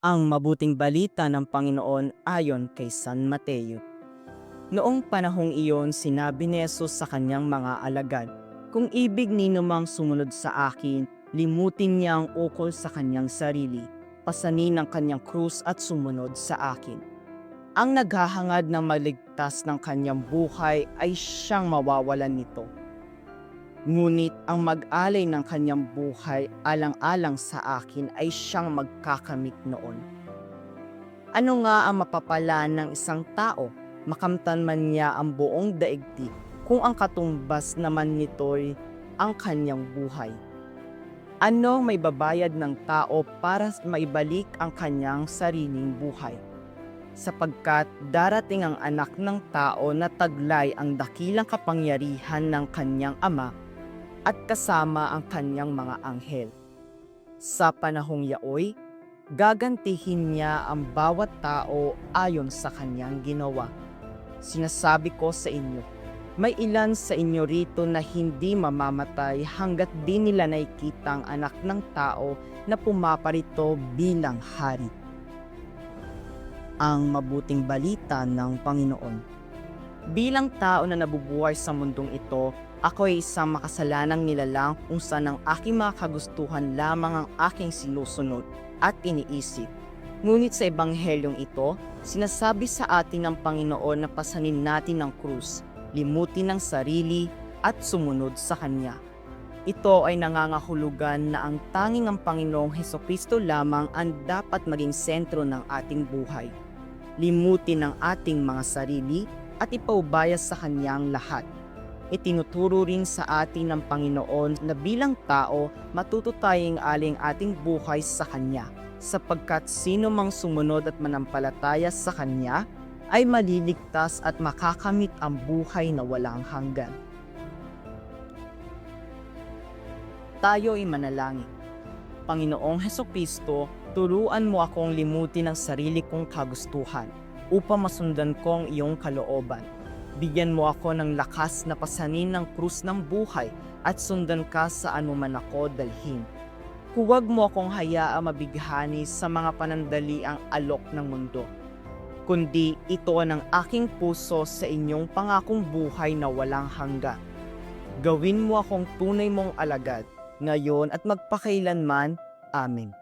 Ang mabuting balita ng Panginoon ayon kay San Mateo. Noong panahong iyon, sinabi ni Jesus sa kanyang mga alagad, "Kung ibig ninyo mang sumunod sa akin, limutin niya ang ukol sa kanyang sarili, pasanin ang kanyang krus at sumunod sa akin. Ang naghahangad ng maligtas ng kanyang buhay ay siyang mawawalan nito. Ngunit ang mag-alay ng kanyang buhay alang-alang sa akin ay siyang magkakamit noon. Ano nga ang mapapala ng isang tao, makamtan man niya ang buong daigdig, kung ang katumbas naman nito'y ang kanyang buhay? Ano may babayad ng tao para maibalik ang kanyang sariling buhay? Sapagkat darating ang anak ng tao na taglay ang dakilang kapangyarihan ng kanyang ama at kasama ang kanyang mga anghel. Sa panahong yaoy, gagantihin niya ang bawat tao ayon sa kanyang ginawa. Sinasabi ko sa inyo, may ilan sa inyo rito na hindi mamamatay hanggat di nila nakikita ang anak ng tao na pumaparito bilang hari." Ang mabuting balita ng Panginoon. Bilang tao na nabubuhay sa mundong ito, ako ay isang makasalanang nilalang kung saan ang aking mga kagustuhan lamang ang aking sinusunod at iniisip. Ngunit sa ebanghelyong ito, sinasabi sa atin ng Panginoon na pasanin natin ang krus, limutin ang sarili at sumunod sa Kanya. Ito ay nangangahulugan na ang tanging ang Panginoong Hesukristo lamang ang dapat maging sentro ng ating buhay. Limutin ang ating mga sarili at ipaubaya sa Kanyang lahat. Itinuturo rin sa atin ng Panginoon na bilang tao, matuto tayong aling ating buhay sa Kanya, sapagkat sino mang sumunod at manampalataya sa Kanya ay maliligtas at makakamit ang buhay na walang hanggan. Tayo ay manalangin. Panginoong Hesukristo, turuan mo akong limutin ang sarili kong kagustuhan upang masundan ko ang iyong kalooban. Bigyan mo ako ng lakas na pasanin ng krus ng buhay at sundan ka sa anuman ako dalhin. Huwag mo akong hayaang mabighani sa mga panandaliang alok ng mundo, kundi ito ng aking puso sa inyong pangakong buhay na walang hanggan. Gawin mo akong tunay mong alagad, ngayon at magpakailanman. Amen.